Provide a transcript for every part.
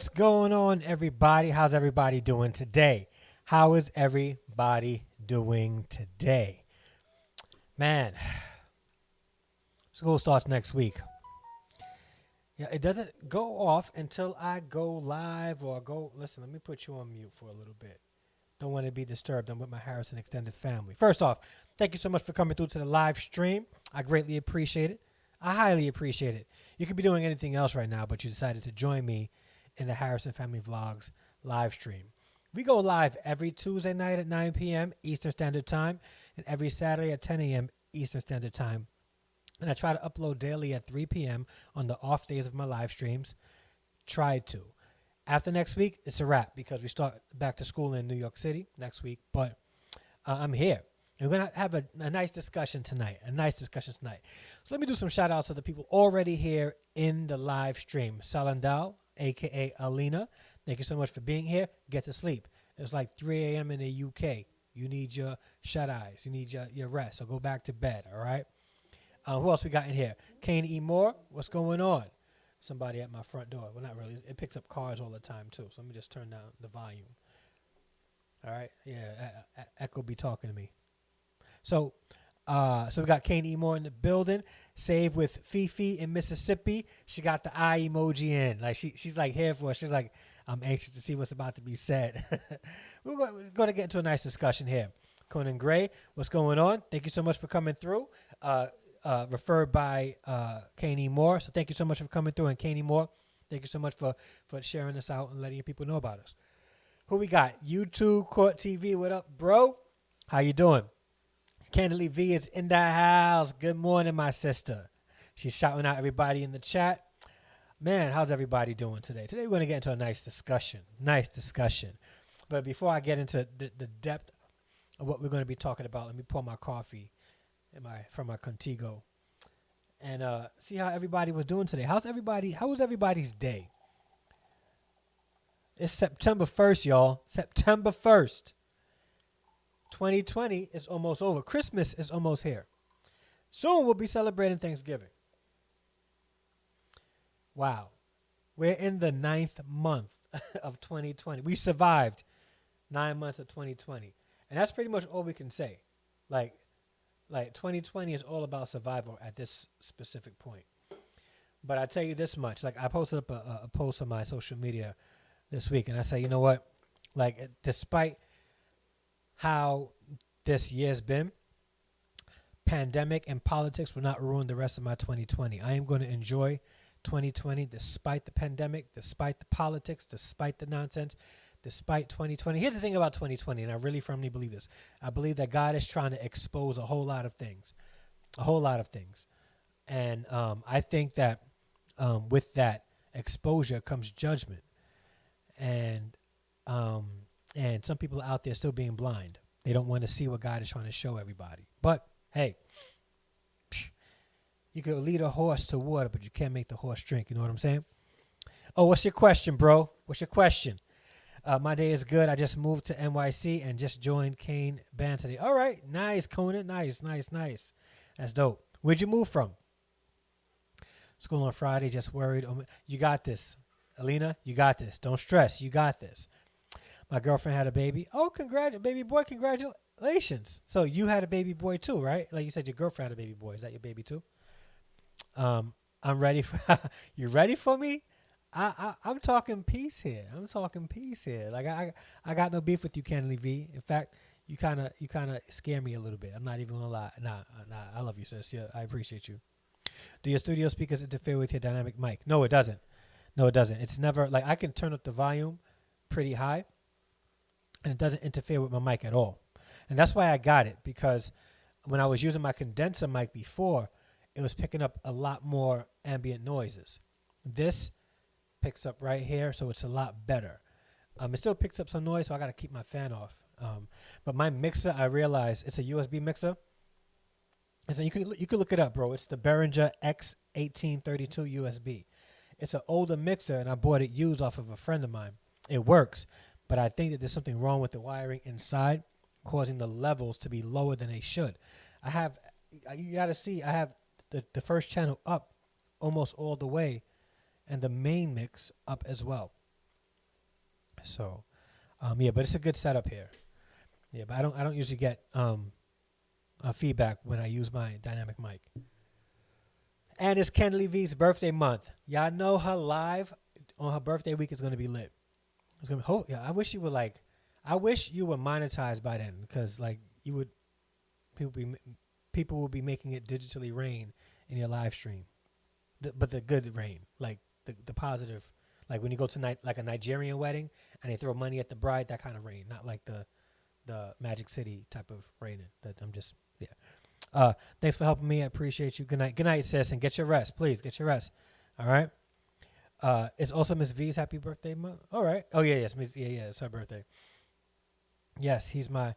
What's going on, everybody? How's everybody doing today? How is everybody doing today? Man, school starts next week. Yeah, it doesn't go off until I go live or go. Listen, let me put you on mute for a little bit. Don't want to be disturbed. I'm with my Harrison extended family. First off, thank you so much for coming through to the live stream. I greatly appreciate it. I highly appreciate it. You could be doing anything else right now, but you decided to join me in the Harrison Family Vlogs live stream. We go live every Tuesday night at 9 p.m. Eastern Standard Time and every Saturday at 10 a.m. Eastern Standard Time. And I try to upload daily at 3 p.m. on the off days of my live streams. Try to. After next week, it's a wrap because we start back to school in New York City next week. But I'm here. And we're going to have a nice discussion tonight. So let me do some shout outs to the people already here in the live stream. Salandal, a.k.a. Alina, thank you so much for being here. Get to sleep. It's like 3 a.m. in the UK. You need your shut-eyes. You need your rest. So go back to bed, all right? Who else we got in here? Kane E. Moore, what's going on? Somebody at my front door. Well, not really. It picks up cars all the time, too. So let me just turn down the volume. All right? Yeah, Echo be talking to me. So we got Kane E. Moore in the building. Save with Fifi in Mississippi. She got the eye emoji in. Like she's like here for us. She's like, I'm anxious to see what's about to be said. We're going to get into a nice discussion here. Conan Gray, what's going on? Thank you so much for coming through. Referred by Kane E. Moore. So thank you so much for coming through. And Kane E. Moore, thank you so much for sharing us out and letting people know about us. Who we got? YouTube Court TV. What up, bro? How you doing? Candidly V is in the house. Good morning, my sister. She's shouting out everybody in the chat. Man, how's everybody doing today? Today we're going to get into a nice discussion. But before I get into the depth of what we're going to be talking about, let me pour my coffee from my Contigo and see how everybody was doing today. How was everybody's day? It's September 1st, y'all. September 1st. 2020 is almost over. Christmas is almost here. Soon we'll be celebrating Thanksgiving. Wow. We're in the 9th month of 2020. We survived 9 months of 2020. And that's pretty much all we can say. Like 2020 is all about survival at this specific point. But I tell you this much. Like I posted up a post on my social media this week. And I say, you know what? Like despite how this year's been, pandemic and politics will not ruin the rest of my 2020. I am going to enjoy 2020 despite the pandemic, despite the politics, despite the nonsense, despite 2020. Here's the thing about 2020, and I really firmly believe this. I believe that God is trying to expose a whole lot of things. And I think that with that exposure comes judgment. And some people out there still being blind. They don't want to see what God is trying to show everybody. But, hey, you can lead a horse to water, but you can't make the horse drink. You know what I'm saying? Oh, what's your question, bro? What's your question? My day is good. I just moved to NYC and just joined Kane Band today. All right. Nice, Conan. Nice. That's dope. Where'd you move from? School on Friday. Just worried. You got this. Alina, you got this. Don't stress. You got this. My girlfriend had a baby. Oh, baby boy, congratulations. So you had a baby boy too, right? Like you said, your girlfriend had a baby boy. Is that your baby too? I'm ready for you ready for me? I'm talking peace here. Like I got no beef with you, Kennedy V. In fact, you kind of scare me a little bit. I'm not even gonna lie. Nah, I love you, sis. Yeah, I appreciate you. Do your studio speakers interfere with your dynamic mic? No, it doesn't. It's never like I can turn up the volume pretty high, and it doesn't interfere with my mic at all. And that's why I got it, because when I was using my condenser mic before, it was picking up a lot more ambient noises. This picks up right here, so it's a lot better. It still picks up some noise, so I got to keep my fan off. But my mixer, I realized it's a USB mixer. And so you can look it up, bro. It's the Behringer X1832 USB. It's an older mixer, and I bought it used off of a friend of mine. It works, but I think that there's something wrong with the wiring inside, causing the levels to be lower than they should. You got to see, I have the first channel up almost all the way, and the main mix up as well. So, yeah, but it's a good setup here. Yeah, but I don't usually get feedback when I use my dynamic mic. And it's Kenley V's birthday month. Y'all know her live on her birthday week is gonna be lit. It's gonna be, yeah. I wish you were monetized by then, because like you would, people will be making it digitally rain in your live stream, but the good rain, like the positive, like when you go to like a Nigerian wedding and they throw money at the bride, that kind of rain, not like the Magic City type of raining. That I'm just, yeah. Thanks for helping me. I appreciate you. Good night, sis, and get your rest. Please get your rest. All right. It's also Miss V's happy birthday month. All right. Oh yeah, yes, it's her birthday. Yes, he's my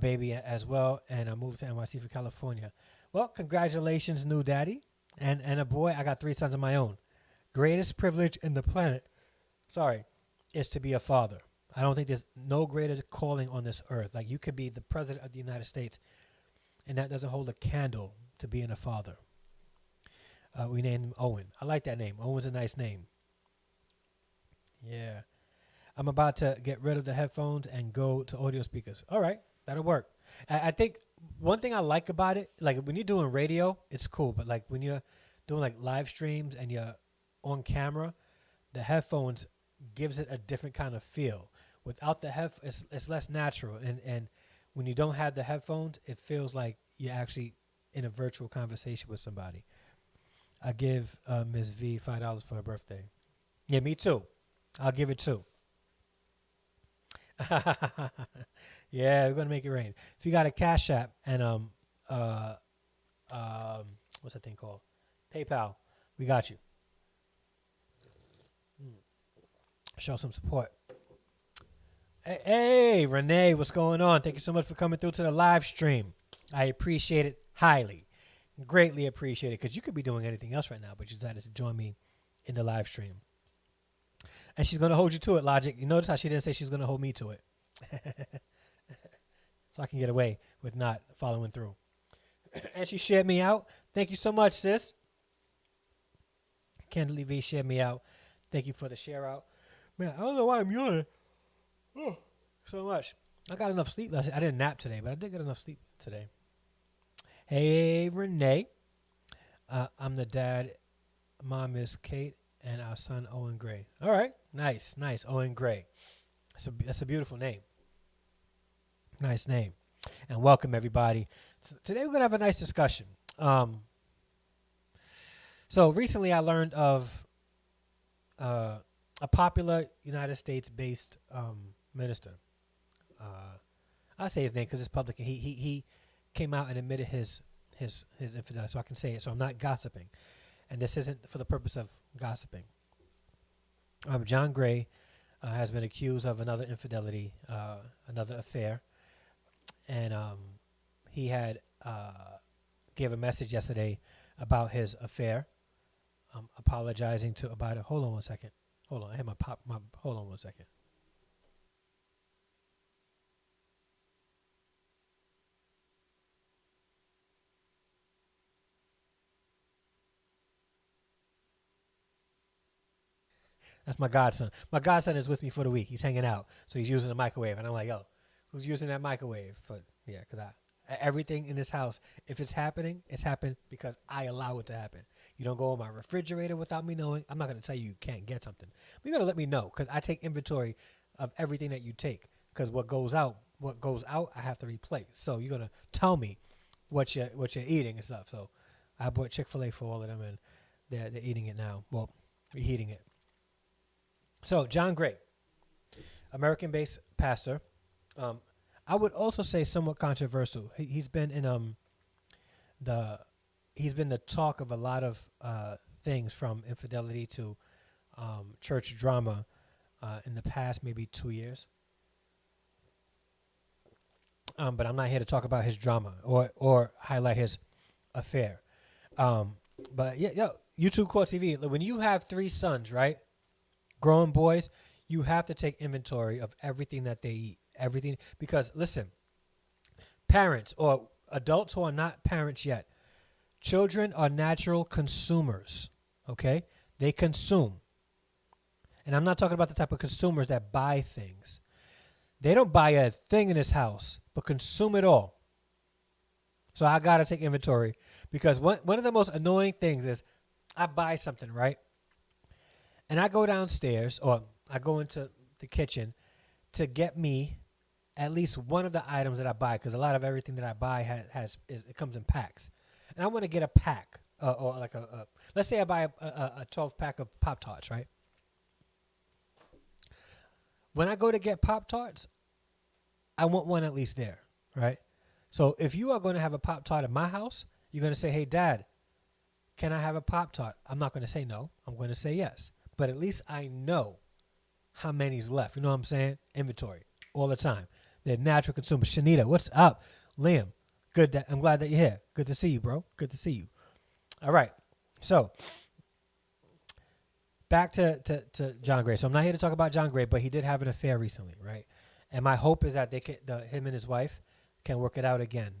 baby as well, and I moved to NYC from California. Well, congratulations, new daddy, and a boy. I got 3 sons of my own. Greatest privilege in the planet, is to be a father. I don't think there's no greater calling on this earth. Like, you could be the president of the United States, and that doesn't hold a candle to being a father. We named him Owen. I like that name. Owen's a nice name. Yeah. I'm about to get rid of the headphones and go to audio speakers. All right. That'll work. I think one thing I like about it, like when you're doing radio, it's cool. But like when you're doing like live streams and you're on camera, the headphones gives it a different kind of feel. Without the it's less natural. And when you don't have the headphones, it feels like you're actually in a virtual conversation with somebody. I give Ms. V $5 for her birthday. Yeah, me too. I'll give it 2. Yeah, we're gonna make it rain. If you got a Cashapp and what's that thing called? PayPal, we got you. Show some support. Hey, Renee, what's going on? Thank you so much for coming through to the live stream. I appreciate it highly. Greatly appreciate it, because you could be doing anything else right now, but you decided to join me in the live stream. And she's going to hold you to it, Logic. You notice how she didn't say she's going to hold me to it. So I can get away with not following through. And she shared me out. Thank you so much, sis. Kendall V shared me out. Thank you for the share out. Man, I don't know why I'm yawning. Oh, so much. I got enough sleep last night. I didn't nap today, but I did get enough sleep today. Hey, Renee. I'm the dad. Mom is Kate, and our son, Owen Gray. All right. Nice. Owen Gray. That's a beautiful name. Nice name. And welcome, everybody. Today we're going to have a nice discussion. So recently I learned of a popular United States-based minister. I'll say his name because it's public. He came out and admitted his infidelity, so I can say it. So I'm not gossiping. And this isn't for the purpose of gossiping. John Gray has been accused of another infidelity, another affair. And he had gave a message yesterday about his affair, apologizing about it. Hold on one second. Hold on. I had hold on one second. That's my godson. My godson is with me for the week. He's hanging out, so he's using the microwave. And I'm like, yo, who's using that microwave? Yeah, because everything in this house, if it's happening, it's happened because I allow it to happen. You don't go on my refrigerator without me knowing. I'm not going to tell you can't get something. But you're going to let me know, because I take inventory of everything that you take, because what goes out, I have to replace. So you're going to tell me what you're eating and stuff. So I bought Chick-fil-A for all of them, and they're eating it now. Well, reheating it. So John Gray, American-based pastor. I would also say somewhat controversial. He's been in the talk of a lot of things, from infidelity to church drama in the past maybe 2 years. But I'm not here to talk about his drama or highlight his affair. But yeah, YouTube Core TV. When you have 3 sons, right? Grown boys, you have to take inventory of everything that they eat. Everything, because listen, parents or adults who are not parents yet, children are natural consumers. Okay, they consume, And I'm not talking about the type of consumers that buy things. They don't buy a thing in this house, but consume it all. So I got to take inventory because one of the most annoying things is I buy something, right? And I go downstairs or I go into the kitchen to get me at least one of the items that I buy because a lot of everything that I buy it comes in packs. And I want to get a pack or like let's say I buy a 12 pack of Pop-Tarts, right? When I go to get Pop-Tarts, I want one at least there, right? So if you are going to have a Pop-Tart in my house, you're going to say, hey, Dad, can I have a Pop-Tart? I'm not going to say no. I'm going to say yes. But at least I know how many's left. You know what I'm saying? Inventory all the time. They're natural consumers. Shanita, what's up? Liam, I'm glad that you're here. Good to see you, bro. Good to see you. All right. So back to John Gray. So I'm not here to talk about John Gray, but he did have an affair recently, right? And my hope is that him and his wife can work it out again.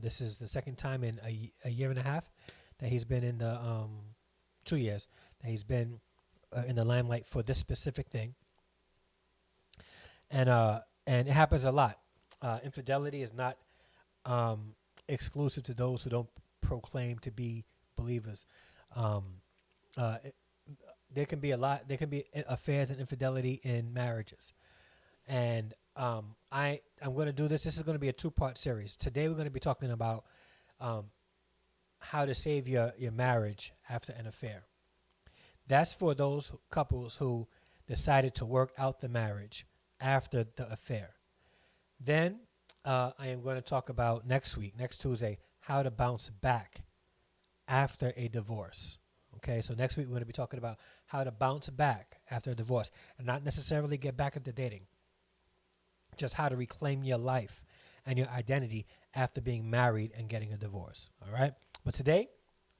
This is the second time in a year and a half that he's been in the 2 years that he's been in the limelight for this specific thing. And it happens a lot. Infidelity is not exclusive to those who don't proclaim to be believers. There can be affairs and infidelity in marriages. And I'm going to do this. This is going to be a 2-part series. Today we're going to be talking about how to save your marriage after an affair. That's for those couples who decided to work out the marriage after the affair. Then I am going to talk about next Tuesday, how to bounce back after a divorce. Okay, so next week we're going to be talking about how to bounce back after a divorce and not necessarily get back into dating. Just how to reclaim your life and your identity after being married and getting a divorce. All right, but today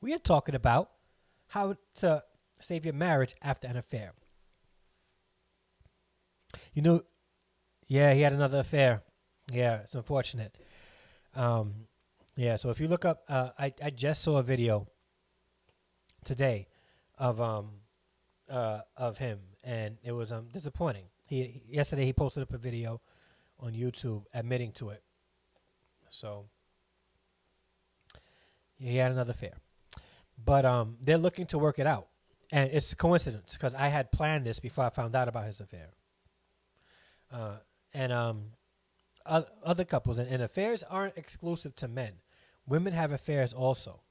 we are talking about how to save your marriage after an affair. Yeah, he had another affair. Yeah, it's unfortunate. Yeah, so if you look up, I just saw a video today of him, and it was disappointing. Yesterday he posted up a video on YouTube admitting to it. So he had another affair, but they're looking to work it out, and it's a coincidence because I had planned this before I found out about his affair. Other couples and affairs aren't exclusive to men. Women have affairs also.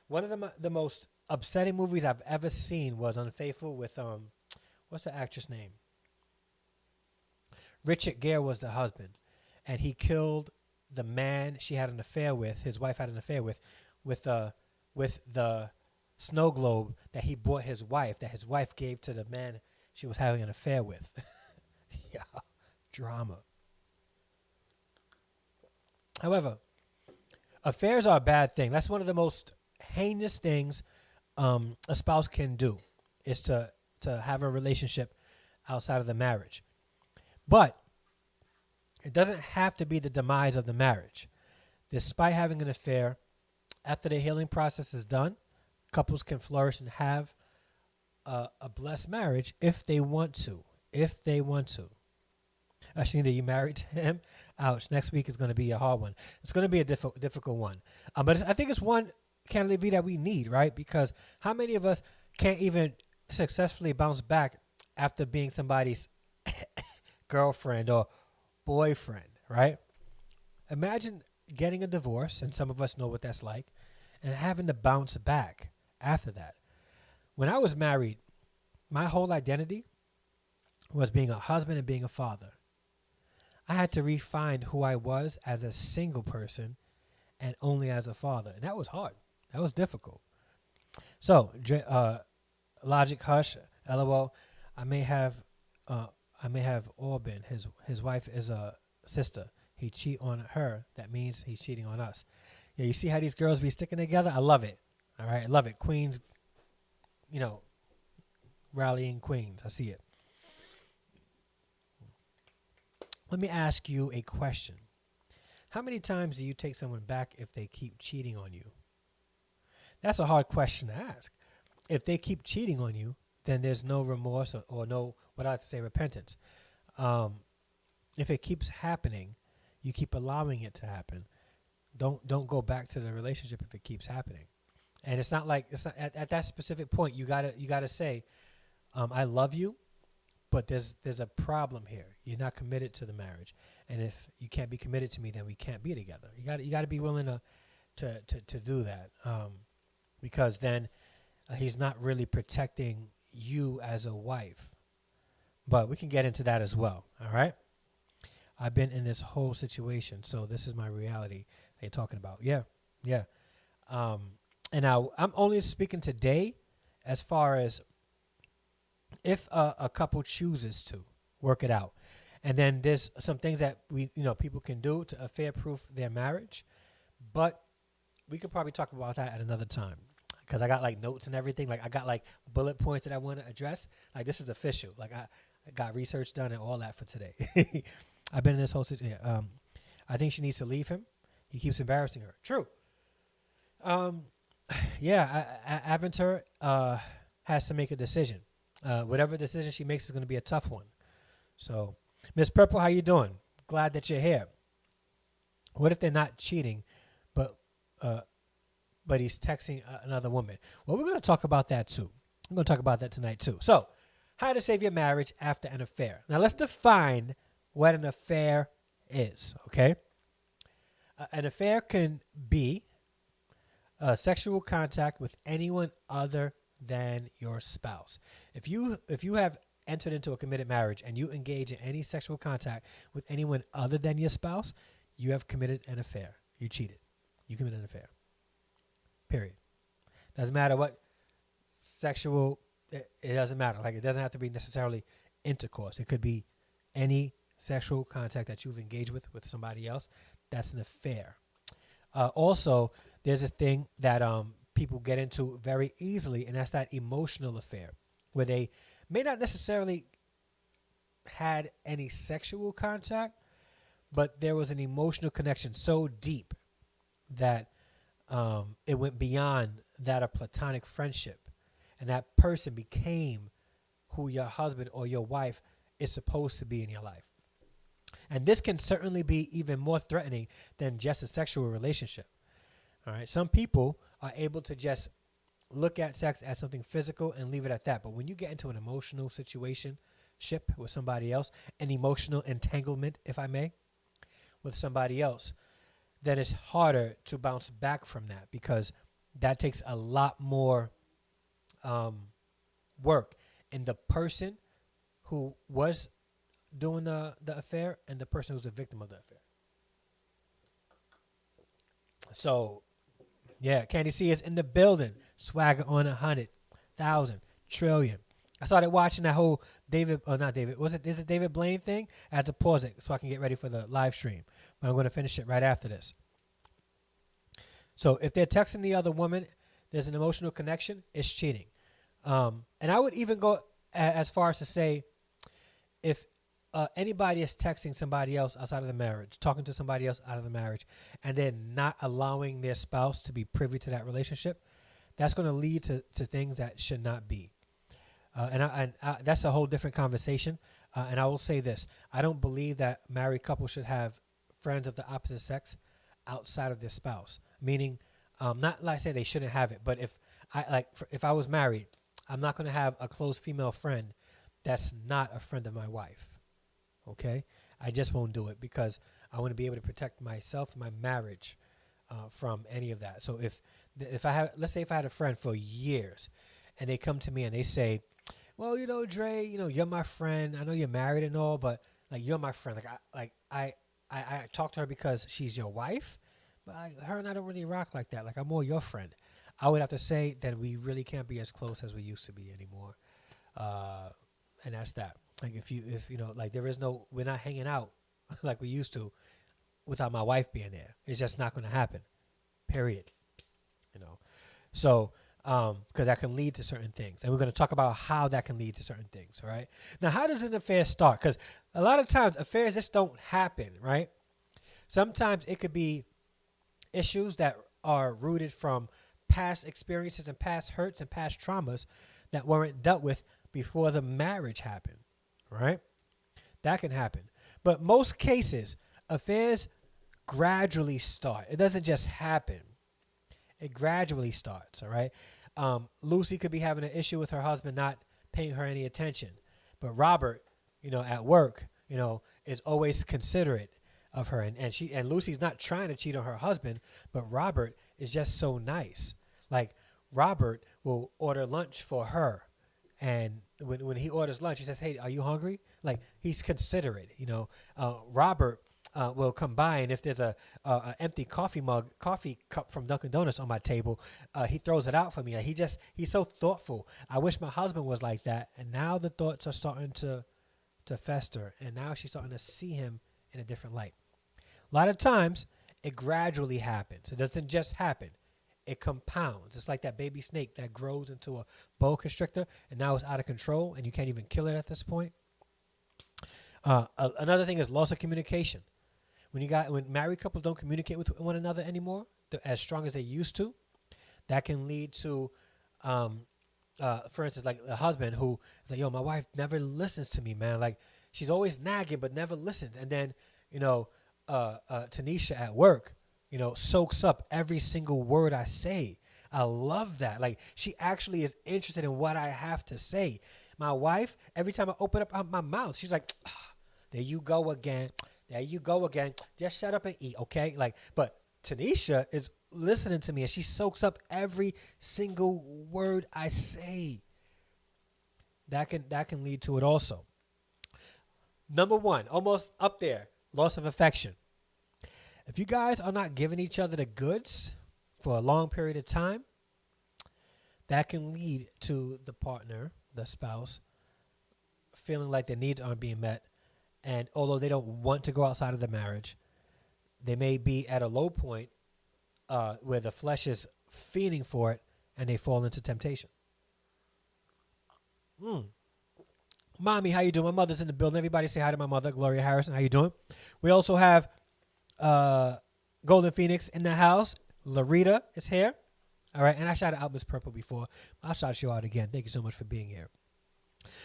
One of the most upsetting movies I've ever seen was Unfaithful with what's the actress name? Richard Gere was the husband, and he killed the man she had an affair with. His wife had an affair with the snow globe that he bought his wife, that his wife gave to the man she was having an affair with. Yeah, drama. However, affairs are a bad thing. That's one of the most heinous things a spouse can do, is to have a relationship outside of the marriage. But it doesn't have to be the demise of the marriage. Despite having an affair, after the healing process is done, couples can flourish and have a blessed marriage if they want to. If they want to. Actually, are you married to him? Ouch. Next week is going to be a hard one. It's going to be a difficult one. But I think it's one candidate V that we need, right? Because how many of us can't even successfully bounce back after being somebody's girlfriend or boyfriend, right? Imagine getting a divorce, and some of us know what that's like, and having to bounce back after that. When I was married, my whole identity was being a husband and being a father. I had to refine who I was as a single person and only as a father. And that was hard. That was difficult. So, Logic Hush, LOL, I may have all been. His wife is a sister. He cheat on her. That means he's cheating on us. Yeah, you see how these girls be sticking together? I love it. All right, I love it. Queens, rallying queens. I see it. Let me ask you a question. How many times do you take someone back if they keep cheating on you? That's a hard question to ask. If they keep cheating on you, then there's no remorse or no, what I like to say, repentance. If it keeps happening, you keep allowing it to happen. Don't go back to the relationship if it keeps happening. And it's not like it's not, at that specific point you gotta say, I love you, but there's a problem here. You're not committed to the marriage, and if you can't be committed to me, then we can't be together. You got to be willing to do that, because then he's not really protecting you as a wife. But we can get into that as well. All right. I've been in this whole situation, so this is my reality that you're talking about. Yeah. And now I'm only speaking today as far as if a couple chooses to work it out. And then there's some things that people can do to affair-proof their marriage. But we could probably talk about that at another time, because I got like notes and everything. Like I got like bullet points that I want to address. Like this is official. Like I got research done and all that for today. I've been in this whole situation. I think she needs to leave him. He keeps embarrassing her. True. Adultery has to make a decision. Whatever decision she makes is going to be a tough one. So, Miss Purple, how you doing? Glad that you're here. What if they're not cheating, but he's texting another woman? Well, we're going to talk about that too. I'm going to talk about that tonight too. So, how to save your marriage after an affair. Now, let's define what an affair is, okay? An affair can be sexual contact with anyone other than your spouse. If you have entered into a committed marriage and you engage in any sexual contact with anyone other than your spouse, you have committed an affair. You cheated. You committed an affair. Period. Doesn't matter what sexual, it doesn't matter. Like, it doesn't have to be necessarily intercourse. It could be any sexual contact that you've engaged with somebody else. That's an affair. Also, there's a thing that people get into very easily, and that's that emotional affair, where they may not necessarily had any sexual contact, but there was an emotional connection so deep that it went beyond that of platonic friendship, and that person became who your husband or your wife is supposed to be in your life. And this can certainly be even more threatening than just a sexual relationship. All right. Some people are able to just look at sex as something physical and leave it at that. But when you get into an emotional situation with somebody else, an emotional entanglement, if I may, with somebody else, then it's harder to bounce back from that, because that takes a lot more work in the person who was doing the affair and the person who's the victim of the affair. So, yeah, Candy C is in the building. Swagger on 100,000 trillion. I started watching that whole is it David Blaine thing? I had to pause it so I can get ready for the live stream. But I'm going to finish it right after this. So if they're texting the other woman, there's an emotional connection, it's cheating. And I would even go as far as to say, if anybody is texting somebody else outside of the marriage, talking to somebody else out of the marriage, and they're not allowing their spouse to be privy to that relationship, that's going to lead to things that should not be. And that's a whole different conversation. And I will say this. I don't believe that married couples should have friends of the opposite sex outside of their spouse. Meaning, not like I say they shouldn't have it, but if I was married, I'm not going to have a close female friend that's not a friend of my wife. Okay? I just won't do it, because I want to be able to protect myself and my marriage from any of that. So if I have, let's say if I had a friend for years and they come to me and they say, well, Dre, you're my friend. I know you're married and all, but like, you're my friend. I talk to her because she's your wife, but her and I don't really rock like that. Like, I'm more your friend. I would have to say that we really can't be as close as we used to be anymore. And that's that. Like, if we're not hanging out like we used to without my wife being there. It's just not going to happen. Period. So, because that can lead to certain things. And we're going to talk about how that can lead to certain things, all right? Now, how does an affair start? Because a lot of times affairs just don't happen, right? Sometimes it could be issues that are rooted from past experiences and past hurts and past traumas that weren't dealt with before the marriage happened, right? That can happen. But most cases, affairs gradually start. It doesn't just happen. It gradually starts, all right? Lucy could be having an issue with her husband not paying her any attention. But Robert, at work, is always considerate of her. And Lucy's not trying to cheat on her husband, but Robert is just so nice. Like, Robert will order lunch for her. And when he orders lunch, he says, "Hey, are you hungry?" Like, he's considerate, Robert will come by, and if there's a empty coffee cup from Dunkin' Donuts on my table, he throws it out for me. Like, he's so thoughtful. I wish my husband was like that. And now the thoughts are starting to fester, and now she's starting to see him in a different light. A lot of times, it gradually happens. It doesn't just happen. It compounds. It's like that baby snake that grows into a boa constrictor, and now it's out of control, and you can't even kill it at this point. Another thing is loss of communication. When married couples don't communicate with one another anymore as strong as they used to, that can lead to, for instance, like a husband who is like, "Yo, my wife never listens to me, man. Like, she's always nagging but never listens." And then, Tanisha at work, soaks up every single word I say. I love that. Like, she actually is interested in what I have to say. My wife, every time I open up my mouth, she's like, "There you go again. There you go again. Just shut up and eat, okay?" Like, but Tanisha is listening to me, and she soaks up every single word I say. That can lead to it also. Number one, almost up there, loss of affection. If you guys are not giving each other the goods for a long period of time, that can lead to the partner, the spouse, feeling like their needs aren't being met. And although they don't want to go outside of the marriage, they may be at a low point where the flesh is fiending for it, and they fall into temptation. Mommy, how you doing? My mother's in the building. Everybody say hi to my mother, Gloria Harrison. How you doing? We also have Golden Phoenix in the house. Larita is here. All right. And I shouted out Miss Purple before. I'll shout you out again. Thank you so much for being here.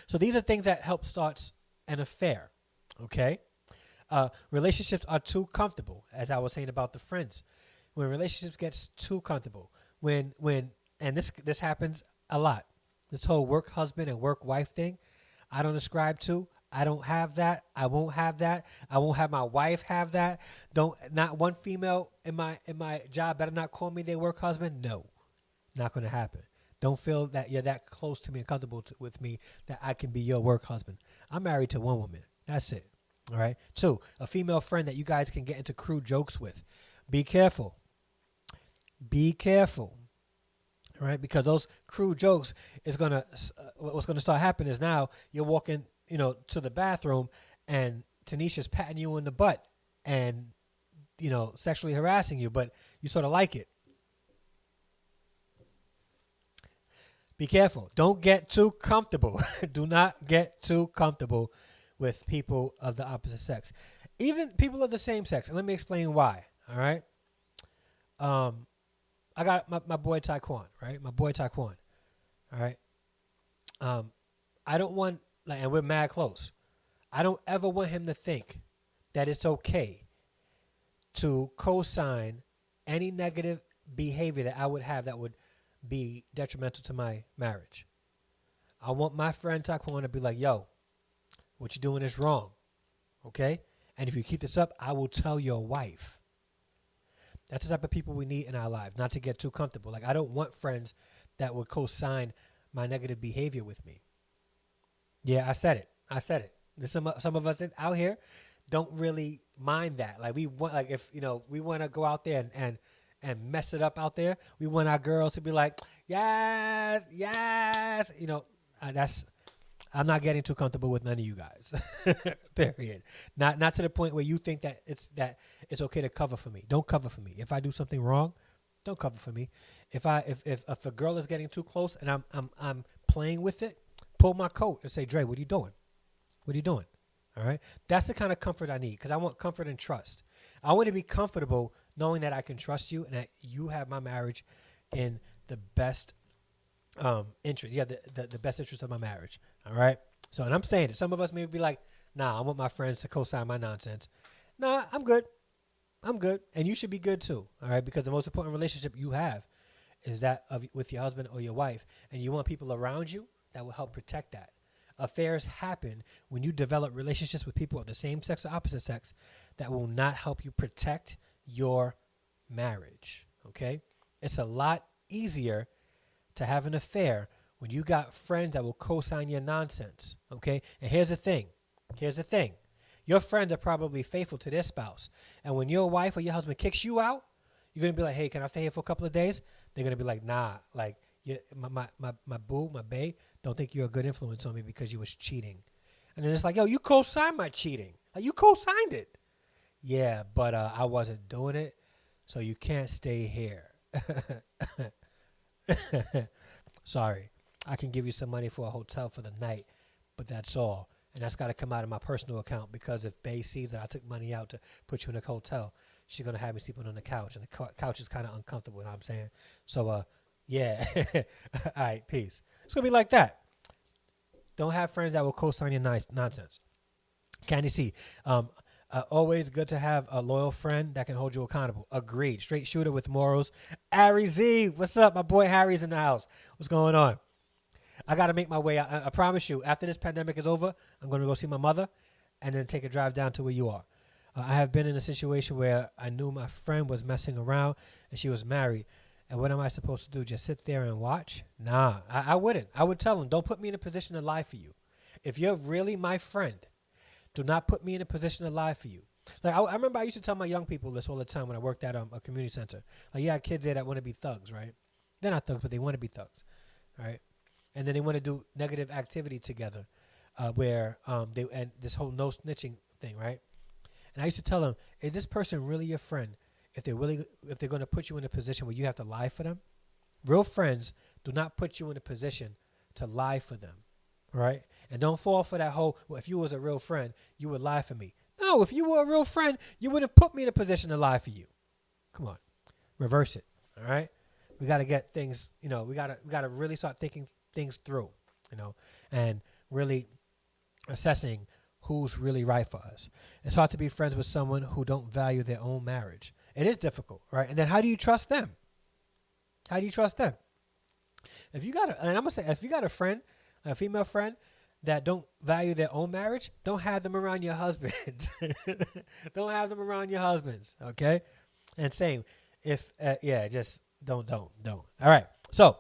So these are things that help start an affair. Okay. Relationships are too comfortable, as I was saying about the friends. When relationships gets too comfortable, and this happens a lot. This whole work husband and work wife thing, I don't ascribe to. I don't have that. I won't have that. I won't have my wife have that. Not one female in my job better not call me their work husband. No, not going to happen. Don't feel that you're that close to me and comfortable with me that I can be your work husband. I'm married to one woman. That's it. All right. 2, a female friend that you guys can get into crude jokes with. Be careful. Be careful. All right, because those crude jokes what's gonna start happening is now you're walking, to the bathroom, and Tanisha's patting you in the butt and, sexually harassing you, but you sort of like it. Be careful. Don't get too comfortable. Do not get too comfortable with people of the opposite sex, even people of the same sex. And let me explain why. All right. I got my boy Taekwon, right? My boy Taekwon, all right? I don't want, and we're mad close. I don't ever want him to think that it's okay to co-sign any negative behavior that I would have that would be detrimental to my marriage. I want my friend Taekwon to be like, "Yo, what you're doing is wrong, okay? And if you keep this up, I will tell your wife." That's the type of people we need in our lives, not to get too comfortable. Like, I don't want friends that would co-sign my negative behavior with me. Yeah, I said it. There's some of us out here don't really mind that. Like, we want, like, if, we want to go out there and mess it up out there, we want our girls to be like, "Yes, yes." I'm not getting too comfortable with none of you guys. Period. Not to the point where you think that it's okay to cover for me. Don't cover for me. If I do something wrong, don't cover for me. If a girl is getting too close and I'm playing with it, pull my coat and say, "Dre, what are you doing? What are you doing?" All right? That's the kind of comfort I need, because I want comfort and trust. I want to be comfortable knowing that I can trust you and that you have my marriage in the best interest. You have the best interest of my marriage. All right. So, and I'm saying it. Some of us may be like, nah, I want my friends to co-sign my nonsense. Nah, I'm good. I'm good. And you should be good too. All right. Because the most important relationship you have is that with your husband or your wife. And you want people around you that will help protect that. Affairs happen when you develop relationships with people of the same sex or opposite sex that will not help you protect your marriage. Okay. It's a lot easier to have an affair when you got friends that will co-sign your nonsense, okay? And here's the thing. Your friends are probably faithful to their spouse. And when your wife or your husband kicks you out, you're going to be like, hey, can I stay here for a couple of days? They're going to be like, nah, like my boo, my bae, don't think you're a good influence on me because you was cheating. And then it's like, yo, you co-signed my cheating. Like, you co-signed it. Yeah, but I wasn't doing it, so you can't stay here. Sorry, I can give you some money for a hotel for the night, but that's all. And that's got to come out of my personal account because if Bae sees that I took money out to put you in a hotel, she's going to have me sleeping on the couch. And the couch is kind of uncomfortable, you know what I'm saying? So, yeah. All right, peace. It's going to be like that. Don't have friends that will co-sign your nonsense. Candy C. Always good to have a loyal friend that can hold you accountable. Agreed. Straight shooter with morals. Harry Z. What's up? My boy Harry's in the house. What's going on? I got to make my way out. I promise you, after this pandemic is over, I'm going to go see my mother and then take a drive down to where you are. I have been in a situation where I knew my friend was messing around and she was married. And what am I supposed to do? Just sit there and watch? Nah, I wouldn't. I would tell him, don't put me in a position to lie for you. If you're really my friend, do not put me in a position to lie for you. Like I remember I used to tell my young people this all the time when I worked at a community center. Like, yeah, kids there that want to be thugs, right? They're not thugs, but they want to be thugs, right? And then they want to do negative activity together, where and this whole no snitching thing, right? And I used to tell them, is this person really your friend? If they're going to put you in a position where you have to lie for them, real friends do not put you in a position to lie for them, right? And don't fall for that whole, well, if you was a real friend, you would lie for me. No, if you were a real friend, you wouldn't put me in a position to lie for you. Come on. Reverse it, all right? We got to get things, we got to really start thinking things through, and really assessing who's really right for us. It's hard to be friends with someone who don't value their own marriage. It is difficult, right? And then how do you trust them? If you got a friend, a female friend, that don't value their own marriage, don't have them around your husbands. Don't have them around your husbands, okay? And same, if, just don't. All right, so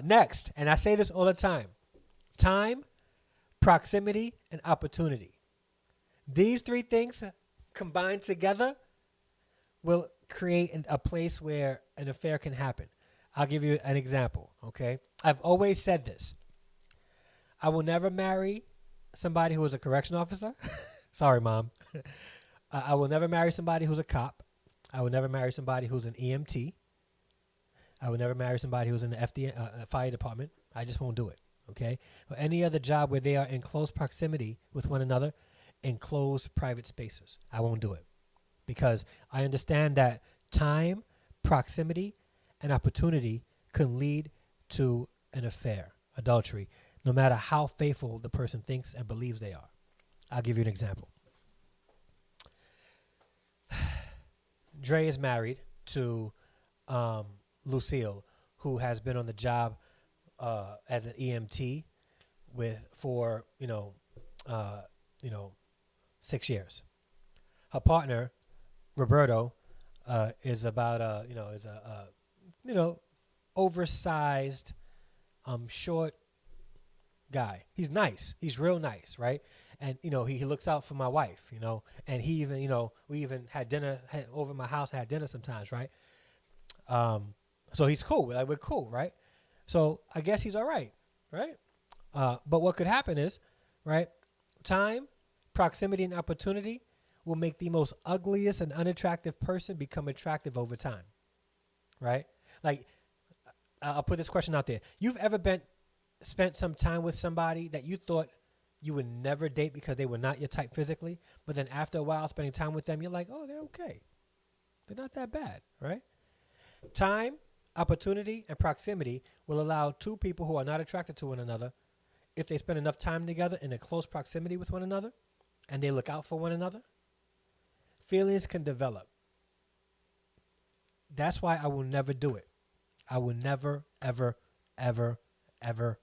next, and I say this all the time, time, proximity, and opportunity. These three things combined together will create a place where an affair can happen. I'll give you an example, okay? I've always said this. I will never marry somebody who is a correction officer. Sorry, Mom. I will never marry somebody who's a cop. I will never marry somebody who's an EMT. I will never marry somebody who's in the fire department. I just won't do it, okay? Or any other job where they are in close proximity with one another in closed private spaces. I won't do it because I understand that time, proximity, and opportunity can lead to an affair, adultery, no matter how faithful the person thinks and believes they are. I'll give you an example. Dre is married to Lucille, who has been on the job as an EMT for 6 years. Her partner, Roberto, is about oversized, short guy. He's nice. He's real nice, right? And he looks out for my wife, and he even we even had dinner over at my house, had dinner sometimes, right? So he's cool. We're cool, right? So I guess he's all right? But what could happen is, right? Time, proximity, and opportunity will make the most ugliest and unattractive person become attractive over time, right? Like, I'll put this question out there. You've ever spent some time with somebody that you thought you would never date because they were not your type physically, but then after a while spending time with them, you're like, oh, they're okay. They're not that bad, right? Time, opportunity and proximity will allow two people who are not attracted to one another, if they spend enough time together in a close proximity with one another and they look out for one another, feelings can develop. That's why I will never do it. I will never, ever, ever, ever,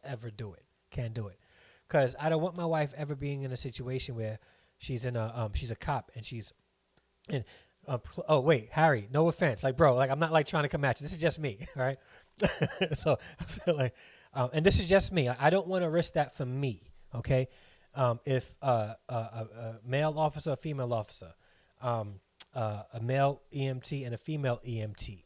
ever do it. Can't do it. Because I don't want my wife ever being in a situation where she's in a she's a cop and she's in oh wait, Harry, no offense, like bro, like I'm not like trying to come at you. This is just me, all right? So I feel like, and this is just me. I don't want to risk that for me, okay? If a male officer, a female officer, a male EMT and a female EMT,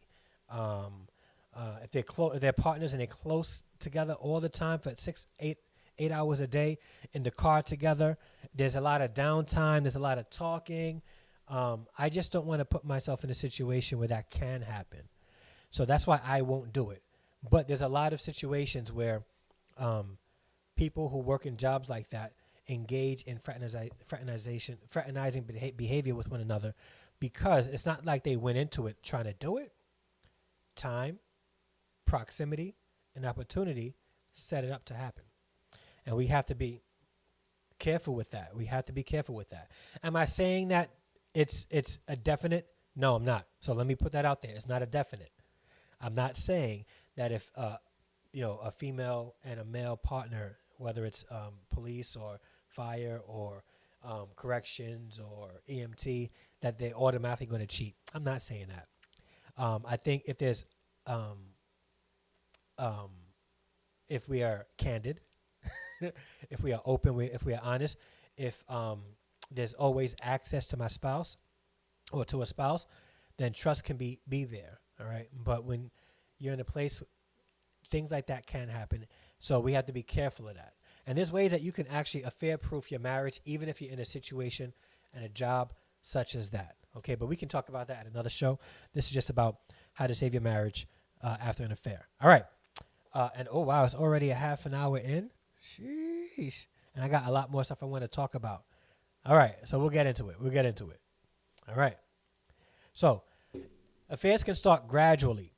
if they're partners and they're close together all the time for 8 hours a day in the car together, there's a lot of downtime, there's a lot of talking. I just don't want to put myself in a situation where that can happen. So that's why I won't do it. But there's a lot of situations where people who work in jobs like that engage in fraternizing behavior with one another, because it's not like they went into it trying to do it. Time, proximity, and opportunity set it up to happen. And we have to be careful with that. We have to be careful with that. Am I saying that it's a definite? No, I'm not. So let me put that out there. It's not a definite. I'm not saying that if a female and a male partner, whether it's police or fire or corrections or EMT, that they're automatically going to cheat. I'm not saying that. I think if there's if we are candid, if we are open, if we are honest, if there's always access to my spouse or to a spouse, then trust can be there, all right? But when you're in a place, things like that can happen, so we have to be careful of that. And there's ways that you can actually affair-proof your marriage, even if you're in a situation and a job such as that, okay? But we can talk about that at another show. This is just about how to save your marriage after an affair. All right. And, oh, wow, it's already a half an hour in. Sheesh. And I got a lot more stuff I want to talk about. All right, so we'll get into it. All right. So affairs can start gradually.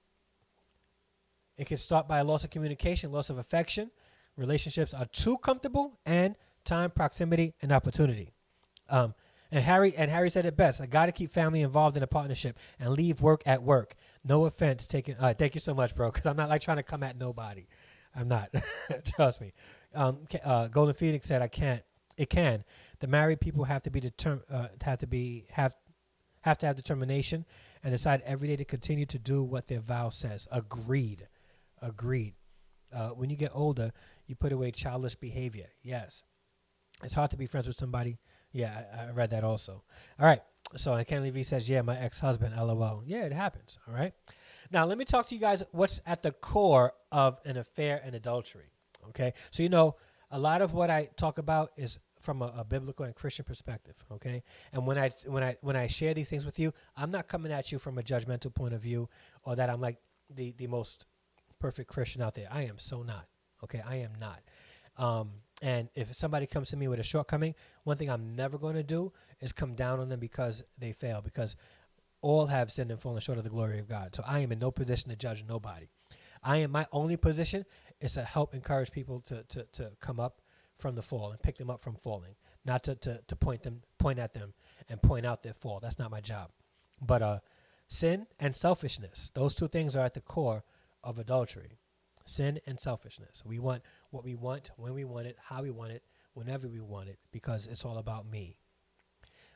It can start by a loss of communication, loss of affection. Relationships are too comfortable, and time, proximity, and opportunity. And Harry said it best. I got to keep family involved in a partnership and leave work at work. No offense taken. Thank you so much, bro, because I'm not like trying to come at nobody. I'm not. Trust me. Golden Phoenix said, I can't. It can. The married people have to have determination and decide every day to continue to do what their vow says. Agreed. When you get older, you put away childish behavior. Yes. It's hard to be friends with somebody. Yeah, I read that also. All right. So Kenley V says, yeah, my ex-husband, LOL. Yeah, it happens. All right. Now, let me talk to you guys what's at the core of an affair and adultery. Okay. So, a lot of what I talk about is from a biblical and Christian perspective. Okay. And when I share these things with you, I'm not coming at you from a judgmental point of view or that I'm like the most perfect Christian out there. I am so not. Okay. I am not. And if somebody comes to me with a shortcoming, one thing I'm never going to do is come down on them because they fail, because all have sinned and fallen short of the glory of God. So I am in no position to judge nobody. My only position is to help encourage people to come up from the fall and pick them up from falling, not to point at them and point out their fall. That's not my job. But sin and selfishness, those two things are at the core of adultery. Sin and selfishness. We want what we want, when we want it, how we want it, whenever we want it, because it's all about me.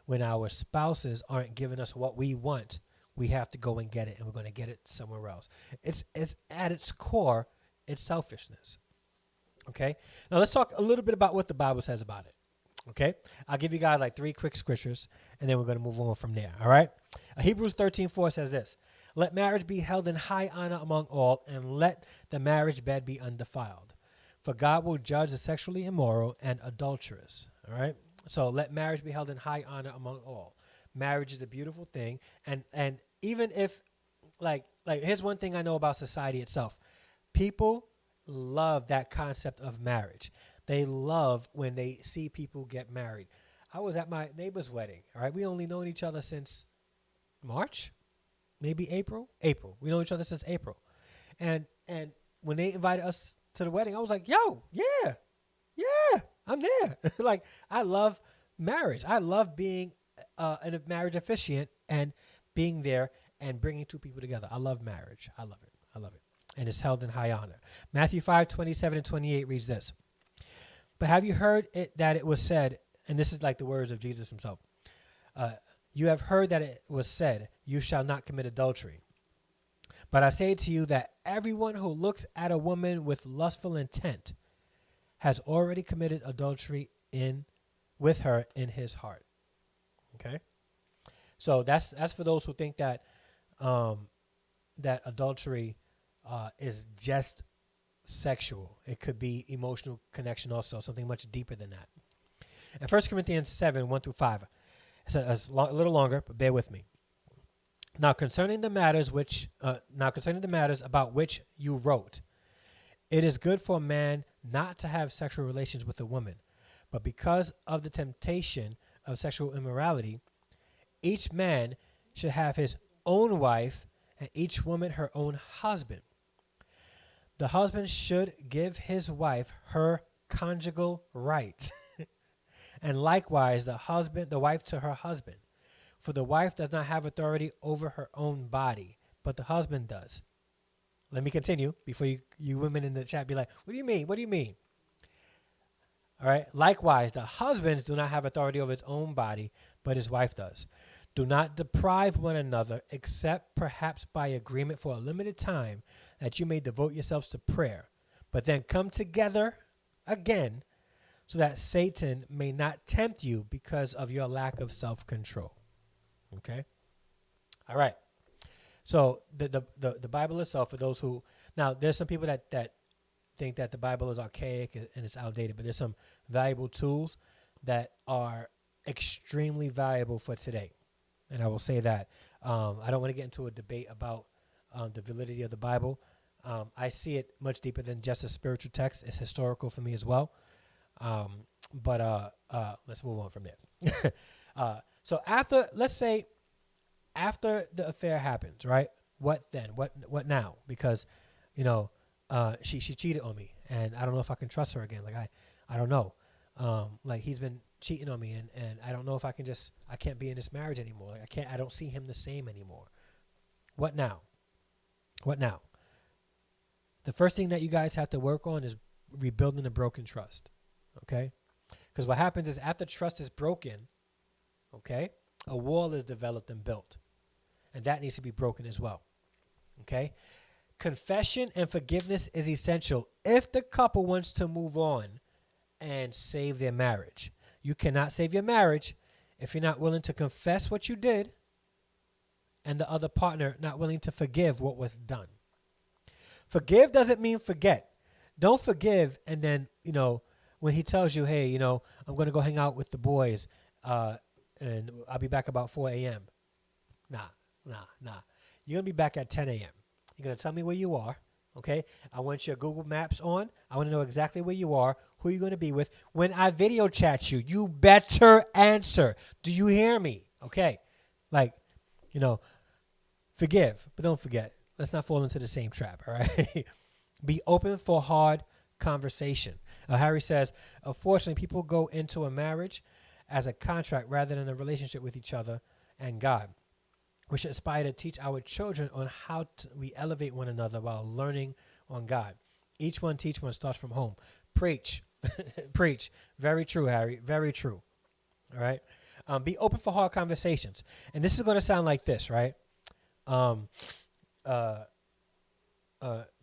When our spouses aren't giving us what we want, we have to go and get it, and we're going to get it somewhere else. It's at its core, it's selfishness. Okay? Now let's talk a little bit about what the Bible says about it. Okay? I'll give you guys like 3 quick scriptures, and then we're going to move on from there. All right? Hebrews 13:4 says this. Let marriage be held in high honor among all, and let the marriage bed be undefiled. For God will judge the sexually immoral and adulterous. All right? So let marriage be held in high honor among all. Marriage is a beautiful thing. And even if, like here's one thing I know about society itself. People love that concept of marriage. They love when they see people get married. I was at my neighbor's wedding. All right? We only known each other since March. maybe April. April. We know each other since April, and when they invited us to the wedding, I was like, yo, yeah, yeah, I'm there. Like, I love marriage. I love being a marriage officiant and being there and bringing two people together. I love marriage. I love it. I love it. And it's held in high honor. Matthew 5:27 and 28 reads this. But have you heard it that it was said, and this is like the words of Jesus himself, you have heard that it was said, you shall not commit adultery. But I say to you that everyone who looks at a woman with lustful intent has already committed adultery with her in his heart. Okay? So that's for those who think that that adultery is just sexual. It could be emotional connection also, something much deeper than that. In 1 Corinthians 7, 1 through 5, it's a little longer, but bear with me. Now concerning the matters about which you wrote, it is good for a man not to have sexual relations with a woman, but because of the temptation of sexual immorality, each man should have his own wife and each woman her own husband. The husband should give his wife her conjugal rights, and likewise the wife to her husband. For the wife does not have authority over her own body, but the husband does. Let me continue before you women in the chat be like, what do you mean? What do you mean? All right. Likewise, the husbands do not have authority over his own body, but his wife does. Do not deprive one another, except perhaps by agreement for a limited time, that you may devote yourselves to prayer, but then come together again so that Satan may not tempt you because of your lack of self-control. Okay? All right. So the Bible itself, for those who, now there's some people that think that the Bible is archaic and it's outdated, but there's some valuable tools that are extremely valuable for today. And I will say that. I don't want to get into a debate about the validity of the Bible. I see it much deeper than just a spiritual text. It's historical for me as well. But let's move on from there. So let's say after the affair happens, right? What then? What now? Because, she cheated on me, and I don't know if I can trust her again. Like I don't know. Like he's been cheating on me, and I don't know if I can't be in this marriage anymore. Like I don't see him the same anymore. What now? What now? The first thing that you guys have to work on is rebuilding a broken trust. Okay? Because what happens is after trust is broken, okay, a wall is developed and built. And that needs to be broken as well. Okay? Confession and forgiveness is essential if the couple wants to move on and save their marriage. You cannot save your marriage if you're not willing to confess what you did and the other partner not willing to forgive what was done. Forgive doesn't mean forget. Don't forgive and then, when he tells you, hey, I'm going to go hang out with the boys and I'll be back about 4 a.m. Nah. You're going to be back at 10 a.m. You're going to tell me where you are, okay? I want your Google Maps on. I want to know exactly where you are, who you're going to be with. When I video chat you, you better answer. Do you hear me? Okay? Forgive, but don't forget. Let's not fall into the same trap, all right? Be open for hard conversation. Harry says, unfortunately, people go into a marriage as a contract rather than a relationship with each other and God. We should aspire to teach our children on how we elevate one another while learning on God. Each one teach one starts from home. Preach. Preach. Very true, Harry. Very true. All right? Be open for hard conversations. And this is going to sound like this, right?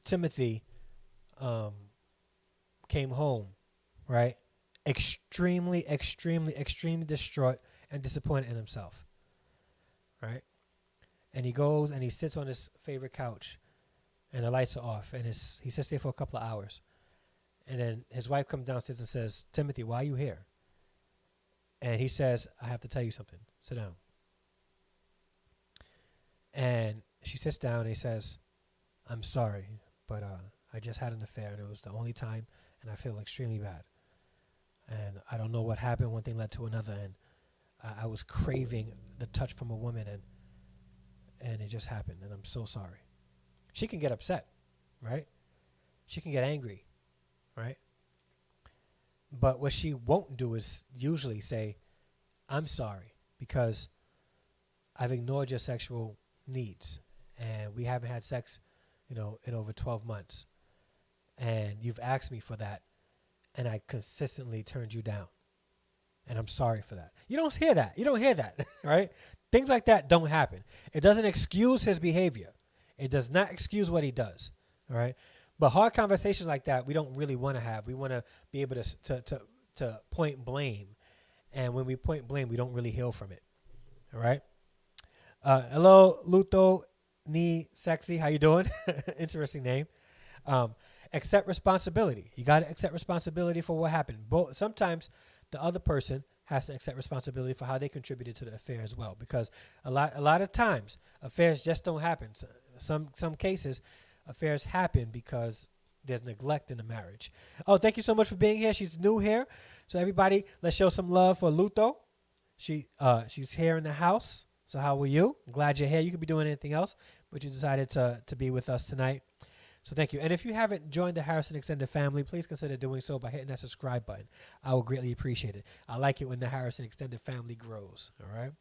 Timothy came home, right? Extremely distraught and disappointed in himself, right? And he goes and he sits on his favorite couch and the lights are off and he sits there for a couple of hours. And then his wife comes downstairs and says, Timothy, why are you here? And he says, I have to tell you something. Sit down. And she sits down and he says, I'm sorry, but I just had an affair and it was the only time and I feel extremely bad. And I don't know what happened. One thing led to another and I was craving the touch from a woman and it just happened, and I'm so sorry. She can get upset, right? She can get angry, right? But what she won't do is usually say, I'm sorry because I've ignored your sexual needs and we haven't had sex, in over 12 months. And you've asked me for that and I consistently turned you down. And I'm sorry for that. You don't hear that, right? Things like that don't happen. It doesn't excuse his behavior. It does not excuse what he does, all right? But hard conversations like that, we don't really want to have. We want to be able to point blame. And when we point blame, we don't really heal from it, all right? Hello, Luto Ni Sexy. How you doing? Interesting name. Accept responsibility. You got to accept responsibility for what happened. Sometimes the other person has to accept responsibility for how they contributed to the affair as well. Because a lot of times, affairs just don't happen. Some cases, affairs happen because there's neglect in the marriage. Oh, thank you so much for being here. She's new here. So everybody, let's show some love for Luto. She's here in the house. So how are you? I'm glad you're here. You could be doing anything else, but you decided to be with us tonight. So thank you. And if you haven't joined the Harrison Extended family, please consider doing so by hitting that subscribe button. I will greatly appreciate it. I like it when the Harrison Extended family grows. All right.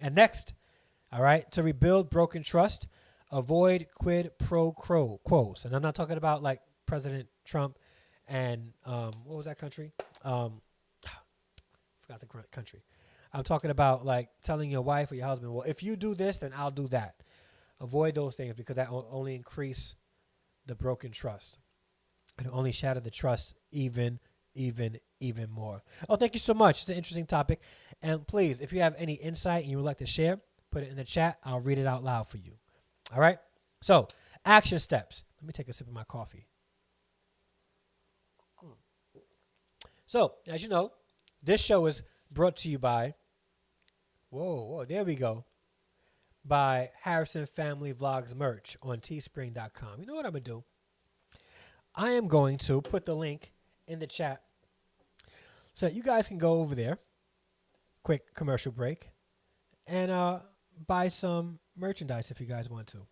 And next, all right, to rebuild broken trust, avoid quid pro quos. And I'm not talking about like President Trump and what was that country? Forgot the country. I'm talking about like telling your wife or your husband, well, if you do this, then I'll do that. Avoid those things because that will only increase the broken trust. It'll only shatter the trust even more. Oh, thank you so much. It's an interesting topic. And please, if you have any insight and you would like to share, put it in the chat. I'll read it out loud for you. All right? So, action steps. Let me take a sip of my coffee. So, as you know, this show is brought to you by, there we go, by Harrison Family Vlogs merch on teespring.com. You know what I'm going to do? I am going to put the link in the chat so that you guys can go over there, quick commercial break, and buy some merchandise if you guys want to.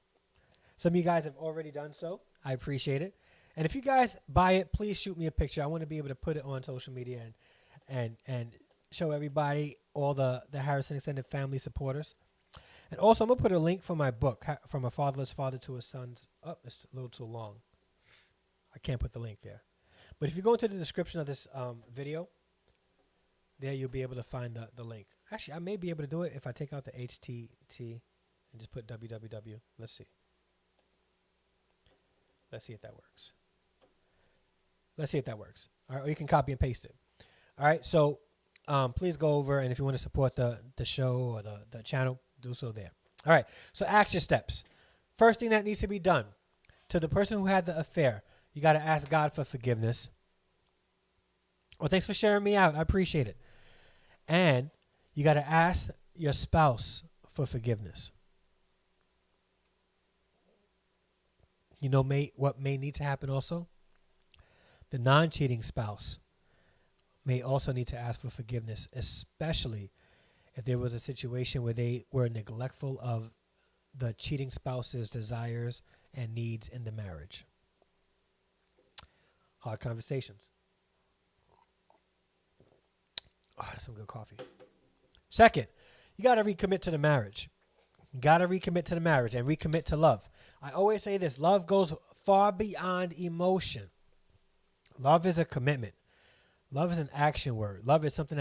Some of you guys have already done so. I appreciate it. And if you guys buy it, please shoot me a picture. I want to be able to put it on social media and show everybody, all the Harrison Extended family supporters. And also, I'm going to put a link for my book, From a Fatherless Father to His Sons. Oh, it's a little too long. I can't put the link there. But if you go into the description of this video, there you'll be able to find the link. Actually, I may be able to do it if I take out the HTT and just put www. Let's see. Let's see if that works. All right, or you can copy and paste it. All right, so please go over, and if you want to support the show or the channel, do so there. All right, so action steps. First thing that needs to be done, to the person who had the affair, you got to ask God for forgiveness. Well, thanks for sharing me out. I appreciate it. And you got to ask your spouse for forgiveness. You know what may need to happen also? The non-cheating spouse may also need to ask for forgiveness, especially if there was a situation where they were neglectful of the cheating spouse's desires and needs in the marriage. Hard conversations. Oh, that's some good coffee. Second, you got to recommit to the marriage. You got to recommit to the marriage and recommit to love. I always say this, love goes far beyond emotion. Love is a commitment. Love is an action word. Love is something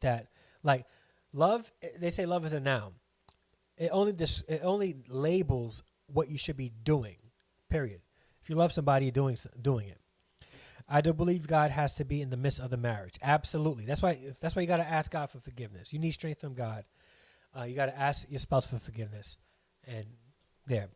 that like love, they say love is a noun. It only labels what you should be doing, period. If you love somebody, you're doing it. I do believe God has to be in the midst of the marriage. Absolutely. That's why you got to ask God for forgiveness. You need strength from God. You got to ask your spouse for forgiveness. And there.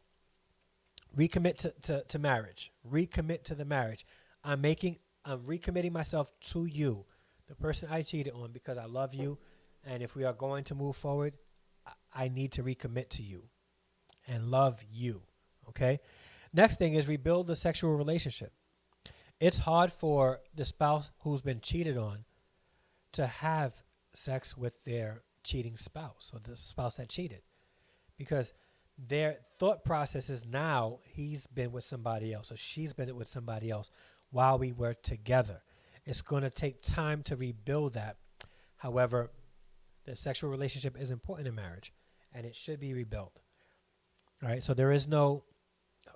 Recommit to marriage. Recommit to the marriage. I'm recommitting myself to you, the person I cheated on, because I love you. And if we are going to move forward, I need to recommit to you and love you. Okay? Next thing is rebuild the sexual relationship. It's hard for the spouse who's been cheated on to have sex with their cheating spouse or the spouse that cheated, because their thought process is now he's been with somebody else or she's been with somebody else while we were together. It's going to take time to rebuild that. However, the sexual relationship is important in marriage, and it should be rebuilt. All right, so there is no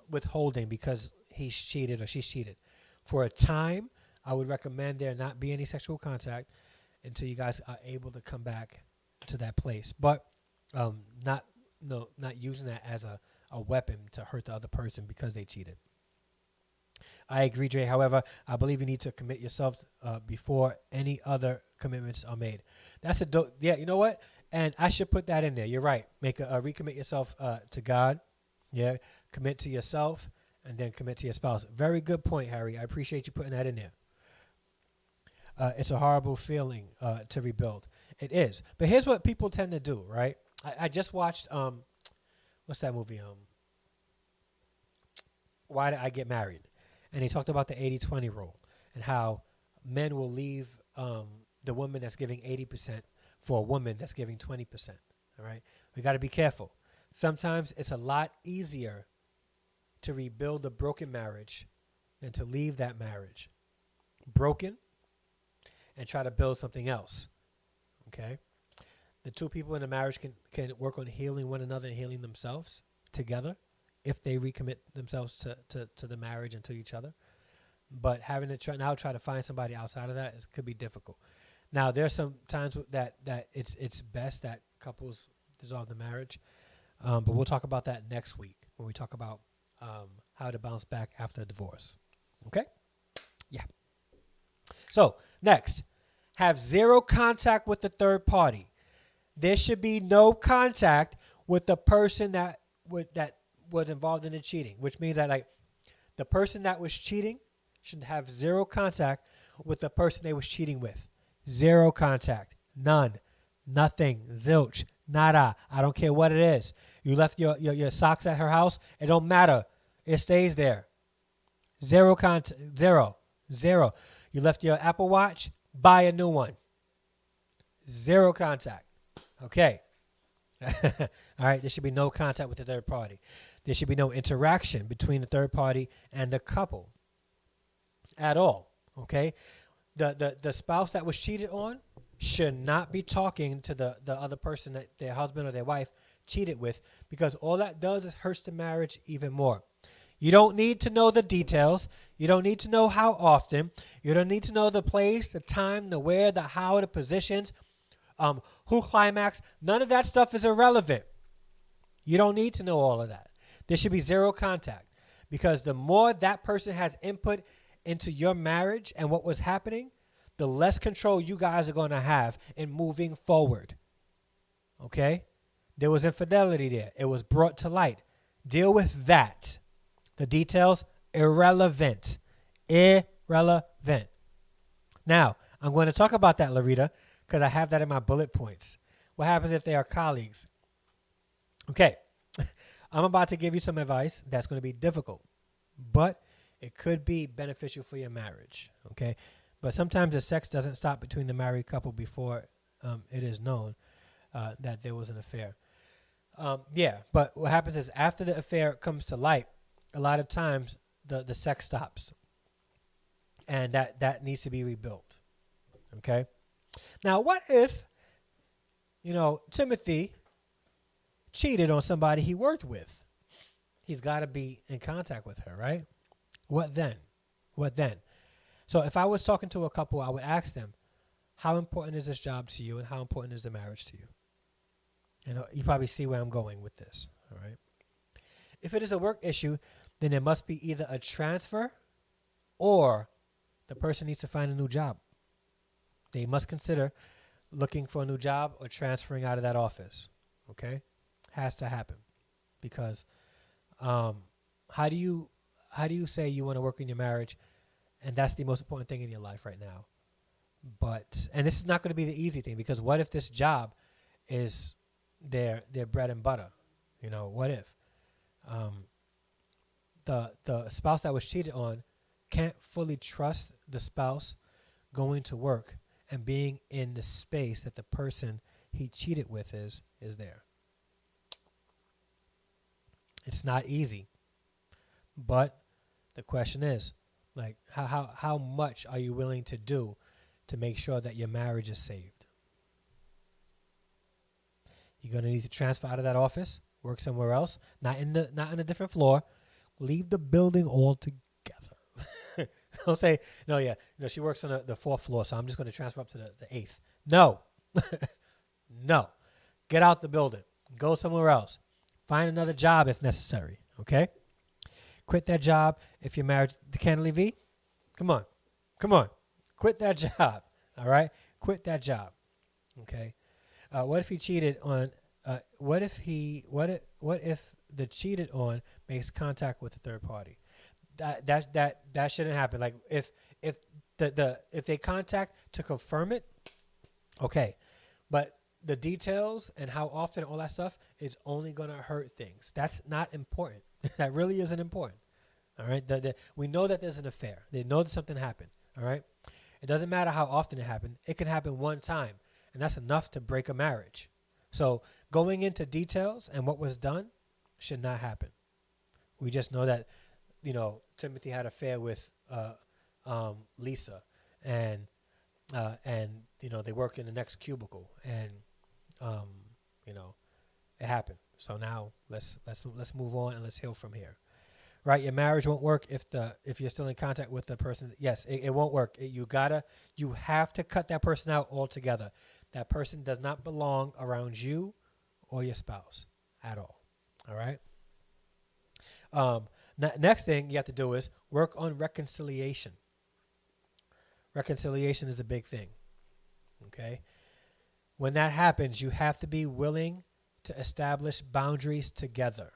withholding because he's cheated or she's cheated. For a time, I would recommend there not be any sexual contact until you guys are able to come back to that place. But not using that as a weapon to hurt the other person because they cheated. I agree, Dre. However, I believe you need to commit yourself before any other commitments are made. That's yeah, you know what? And I should put that in there. You're right. Make recommit yourself to God. Yeah, commit to yourself and then commit to your spouse. Very good point, Harry. I appreciate you putting that in there. It's a horrible feeling to rebuild. It is. But here's what people tend to do, right? I just watched, what's that movie? Why Did I Get Married? And he talked about the 80-20 rule and how men will leave the woman that's giving 80% for a woman that's giving 20%. All right? We got to be careful. Sometimes it's a lot easier to rebuild a broken marriage than to leave that marriage broken and try to build something else. Okay? The two people in a marriage can work on healing one another and healing themselves together if they recommit themselves to the marriage and to each other. But having to try to find somebody outside of that could be difficult. Now, there's some times that it's best that couples dissolve the marriage. But we'll talk about that next week when we talk about how to bounce back after a divorce. Okay? Yeah. So, next, have zero contact with the third party. There should be no contact with the person that was involved in the cheating, which means that like the person that was cheating should have zero contact with the person they was cheating with. Zero contact. None. Nothing. Zilch. Nada. I don't care what it is. You left your socks at her house. It don't matter. It stays there. Zero contact. Zero. You left your Apple Watch. Buy a new one. Zero contact. Okay. All right. There should be no contact with the third party. There should be no interaction between the third party and the couple at all. Okay. The spouse that was cheated on should not be talking to the other person that their husband or their wife cheated with, because all that does is hurts the marriage even more. You don't need to know the details. You don't need to know how often. You don't need to know the place, the time, the where, the how, the positions, who climaxed. None of that stuff is irrelevant. You don't need to know all of that. There should be zero contact, because the more that person has input into your marriage and what was happening, the less control you guys are going to have in moving forward. Okay? There was infidelity there. It was brought to light. Deal with that. The details, irrelevant. Irrelevant. Now, I'm going to talk about that, Larita, because I have that in my bullet points. What happens if they are colleagues? Okay. I'm about to give you some advice that's going to be difficult, but it could be beneficial for your marriage. Okay? But sometimes the sex doesn't stop between the married couple before it is known that there was an affair. But what happens is after the affair comes to light, a lot of times the sex stops. And that needs to be rebuilt. Okay? Now, what if, Timothy cheated on somebody he worked with? He's got to be in contact with her, right? What then? So if I was talking to a couple, I would ask them, how important is this job to you and how important is the marriage to you? And you probably see where I'm going with this, all right? If it is a work issue, then there must be either a transfer or the person needs to find a new job. They must consider looking for a new job or transferring out of that office, okay? Has to happen, because how do you say you want to work in your marriage and that's the most important thing in your life right now? And this is not going to be the easy thing, because what if this job is their bread and butter? What if the spouse that was cheated on can't fully trust the spouse going to work and being in the space that the person he cheated with is there? It's not easy. But the question is, like, how much are you willing to do to make sure that your marriage is saved? You're going to need to transfer out of that office, work somewhere else, not in a different floor. Leave the building altogether. Don't say, no, yeah, no, she works on the fourth floor, so I'm just going to transfer up to the eighth. No. No. Get out the building. Go somewhere else. Find another job if necessary, okay? Quit that job if you're married to Candlely V. Come on. Come on. Quit that job, all right? Quit that job, okay? What if he cheated on, what if the cheated on makes contact with the third party? That shouldn't happen. Like if they contact to confirm it, okay. But the details and how often, all that stuff is only going to hurt things. That's not important. That really isn't important. All right. We know that there's an affair. They know that something happened. All right. It doesn't matter how often it happened. It can happen one time, and that's enough to break a marriage. So going into details and what was done should not happen. We just know that, Timothy had an affair with Lisa, and they work in the next cubicle, and it happened. So now let's move on and let's heal from here. Right? Your marriage won't work if you're still in contact with the person. Yes, it won't work. You have to cut that person out altogether. That person does not belong around you or your spouse at all. All right? Next thing you have to do is work on reconciliation. Reconciliation is a big thing. Okay? When that happens, you have to be willing to establish boundaries together.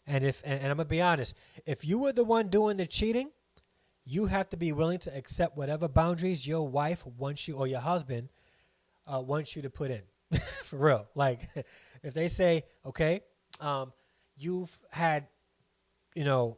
And I'm going to be honest, if you were the one doing the cheating, you have to be willing to accept whatever boundaries your wife wants you, or your husband wants you to put in. For real. Like, if they say, okay, you've had, you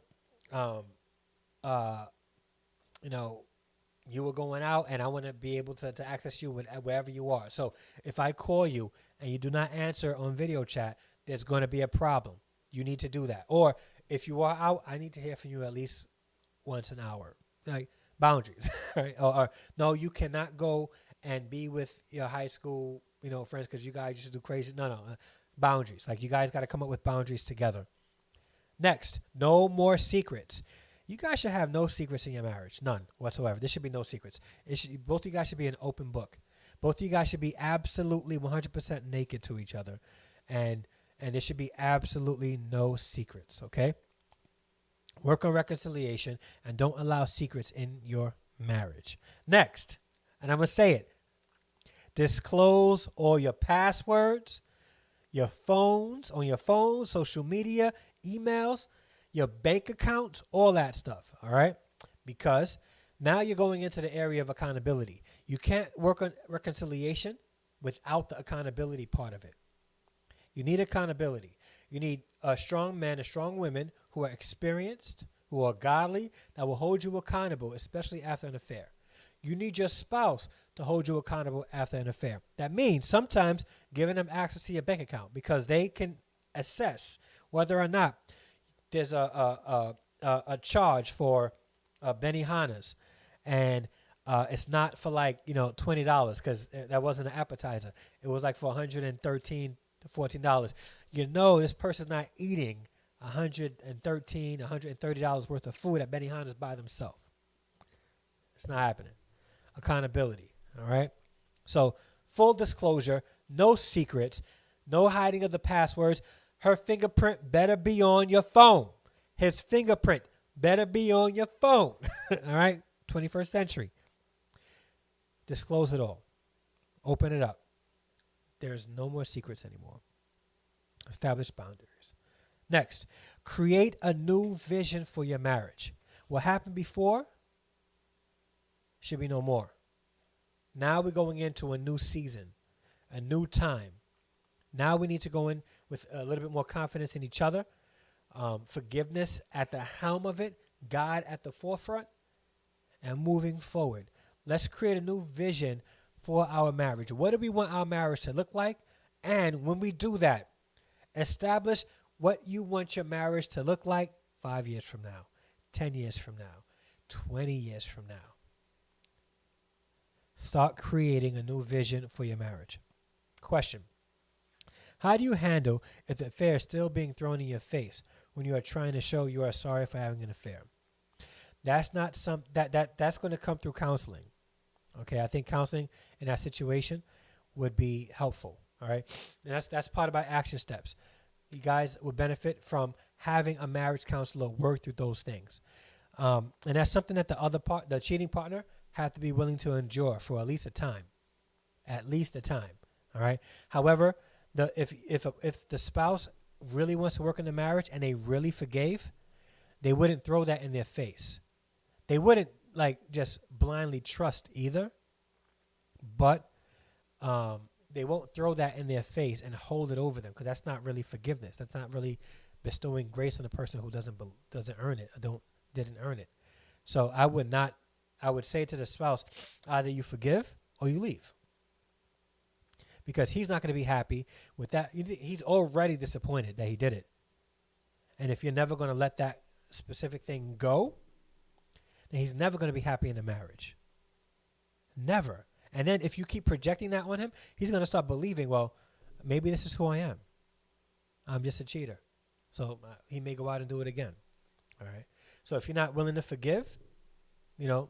were going out and I want to be able to access you wherever you are. So if I call you and you do not answer on video chat, there's going to be a problem. You need to do that. Or if you are out, I need to hear from you at least once an hour. Like, boundaries, right? Or no, you cannot go and be with your high school, friends, because you guys used to do crazy. No. Boundaries. Like, you guys got to come up with boundaries together. Next, no more secrets. You guys should have no secrets in your marriage. None whatsoever. There should be no secrets. Both of you guys should be an open book. Both of you guys should be absolutely 100% naked to each other. And there should be absolutely no secrets, okay? Work on reconciliation and don't allow secrets in your marriage. Next, and I'm going to say it, disclose all your passwords, your phones, on your phone, social media, emails, your bank accounts, all that stuff, all right? Because now you're going into the area of accountability. You can't work on reconciliation without the accountability part of it. You need accountability. You need strong men and strong women who are experienced, who are godly, that will hold you accountable, especially after an affair. You need your spouse to hold you accountable after an affair. That means sometimes giving them access to your bank account, because they can assess whether or not there's a charge for Benihana's, and it's not for $20, because that wasn't an appetizer. It was like for $113 to $14. This person's not eating $113, $130 worth of food at Benihana's by themselves. It's not happening. Accountability. All right. So full disclosure, no secrets, no hiding of the passwords. Her fingerprint better be on your phone. His fingerprint better be on your phone. All right? 21st century. Disclose it all. Open it up. There's no more secrets anymore. Establish boundaries. Next, create a new vision for your marriage. What happened before should be no more. Now we're going into a new season, a new time. Now we need to go in with a little bit more confidence in each other, forgiveness at the helm of it, God at the forefront, and moving forward. Let's create a new vision for our marriage. What do we want our marriage to look like? And when we do that, establish what you want your marriage to look like 5 years from now, 10 years from now, 20 years from now. Start creating a new vision for your marriage. Question: how do you handle if the affair is still being thrown in your face when you are trying to show you are sorry for having an affair? That's not that's going to come through counseling. Okay, I think counseling in that situation would be helpful. All right, and that's part of my action steps. You guys would benefit from having a marriage counselor work through those things, and that's something that the cheating partner, have to be willing to endure for at least a time. At least a time. All right. However, if the spouse really wants to work in the marriage and they really forgave, they wouldn't throw that in their face. They wouldn't just blindly trust either, but they won't throw that in their face and hold it over them, because that's not really forgiveness. That's not really bestowing grace on a person who doesn't earn it, or didn't earn it. So I would say to the spouse, either you forgive or you leave, because he's not going to be happy with that. He's already disappointed that he did it. And if you're never going to let that specific thing go, then he's never going to be happy in the marriage. Never. And then if you keep projecting that on him, he's going to start believing, well, maybe this is who I am. I'm just a cheater. So he may go out and do it again. All right. So if you're not willing to forgive,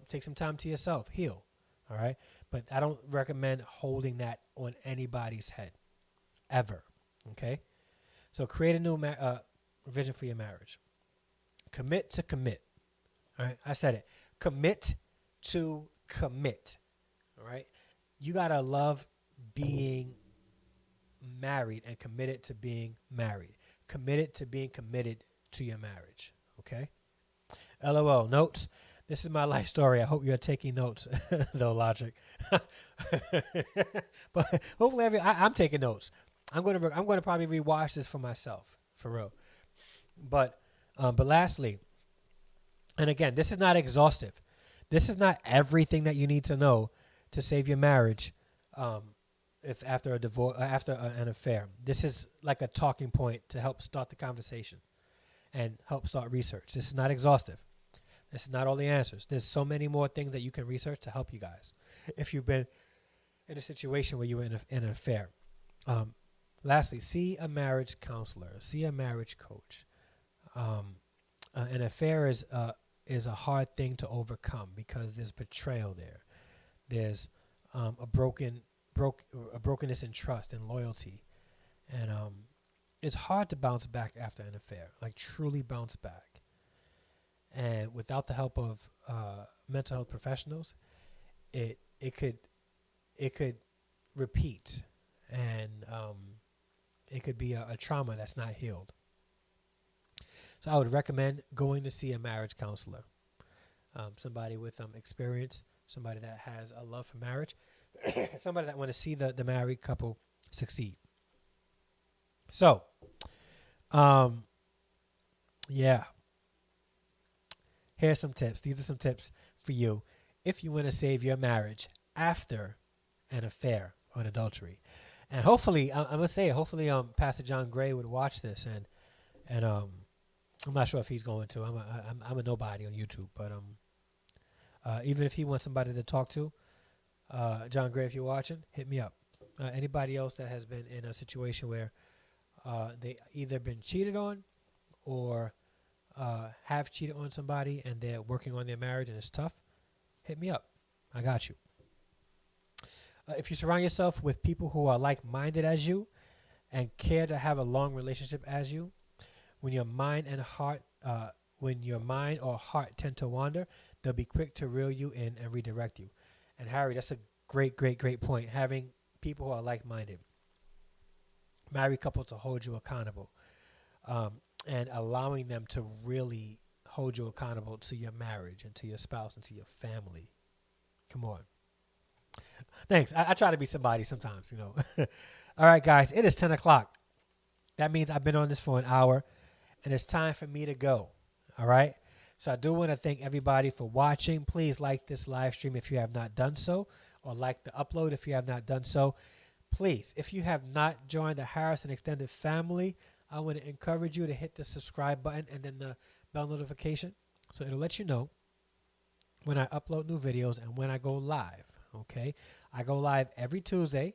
take some time to yourself, heal. All right. But I don't recommend holding that on anybody's head ever. Okay. So create a new vision for your marriage. Commit to commit. All right. I said it. Commit to commit. All right. You got to love being married and committed to being married. Committed to being committed to your marriage. Okay. LOL. Notes. This is my life story. I hope you're taking notes, though, Logic. But hopefully, I'm taking notes. I'm going to probably rewatch this for myself, for real. But lastly, and again, this is not exhaustive. This is not everything that you need to know to save your marriage. If after a divorce, after an affair, this is like a talking point to help start the conversation and help start research. This is not exhaustive. This is not all the answers. There's so many more things that you can research to help you guys if you've been in a situation where you were in an affair. Lastly, see a marriage counselor. See a marriage coach. An affair is a hard thing to overcome because there's betrayal there. There's a brokenness in trust and loyalty, and it's hard to bounce back after an affair, like truly bounce back. And without the help of mental health professionals, it could repeat, and it could be a trauma that's not healed. So I would recommend going to see a marriage counselor, somebody with experience, somebody that has a love for marriage, somebody that want to see the married couple succeed. So, yeah. Here's some tips. These are some tips for you if you want to save your marriage after an affair or an adultery. And hopefully, I'm gonna say, hopefully, Pastor John Gray would watch this, and I'm not sure if he's going to. I'm a nobody on YouTube, but even if he wants somebody to talk to, John Gray, if you're watching, hit me up. Anybody else that has been in a situation where they either been cheated on or have cheated on somebody and they're working on their marriage and it's tough, hit me up. I got you. If you surround yourself with people who are like-minded as you and care to have a long relationship as you, when your mind or heart tend to wander, they'll be quick to reel you in and redirect you. And Harry, that's a great point. Having people who are like-minded, married couples to hold you accountable. And allowing them to really hold you accountable to your marriage and to your spouse and to your family. Come on. Thanks. I try to be somebody sometimes, All right, guys, it is 10 o'clock. That means I've been on this for an hour, and it's time for me to go. All right? So I do want to thank everybody for watching. Please like this live stream if you have not done so, or like the upload if you have not done so. Please, if you have not joined the Harrison Extended family, I want to encourage you to hit the subscribe button and then the bell notification, so it'll let you know when I upload new videos and when I go live. Okay, I go live every Tuesday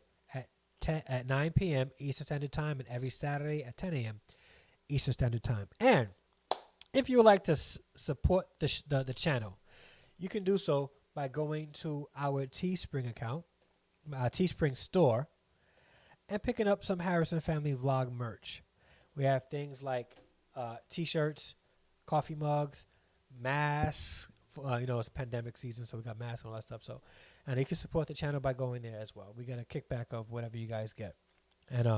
at 9 p.m. Eastern Standard Time, and every Saturday at 10 a.m. Eastern Standard Time. And if you would like to support the channel, you can do so by going to our Teespring account, Teespring store, and picking up some Harrison Family Vlog merch. We have things like T-shirts, coffee mugs, masks. It's pandemic season, so we got masks and all that stuff. So, and you can support the channel by going there as well. We get a kickback of whatever you guys get, and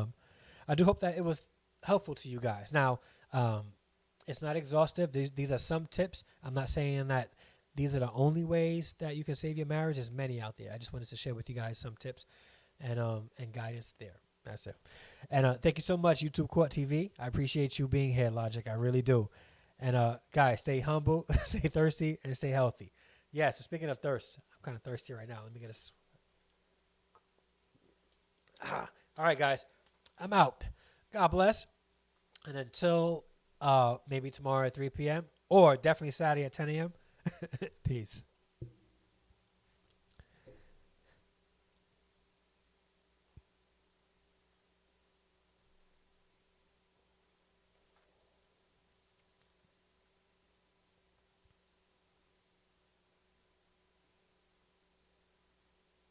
I do hope that it was helpful to you guys. Now, it's not exhaustive. These are some tips. I'm not saying that these are the only ways that you can save your marriage. There's many out there. I just wanted to share with you guys some tips and guidance there. That's it. And thank you so much, YouTube Court TV. I appreciate you being here, Logic. I really do. And guys, stay humble, stay thirsty, and stay healthy. Yes, so speaking of thirst, I'm kind of thirsty right now. Let me get all right, guys. I'm out. God bless. And until maybe tomorrow at 3 p.m. or definitely Saturday at 10 a.m. Peace.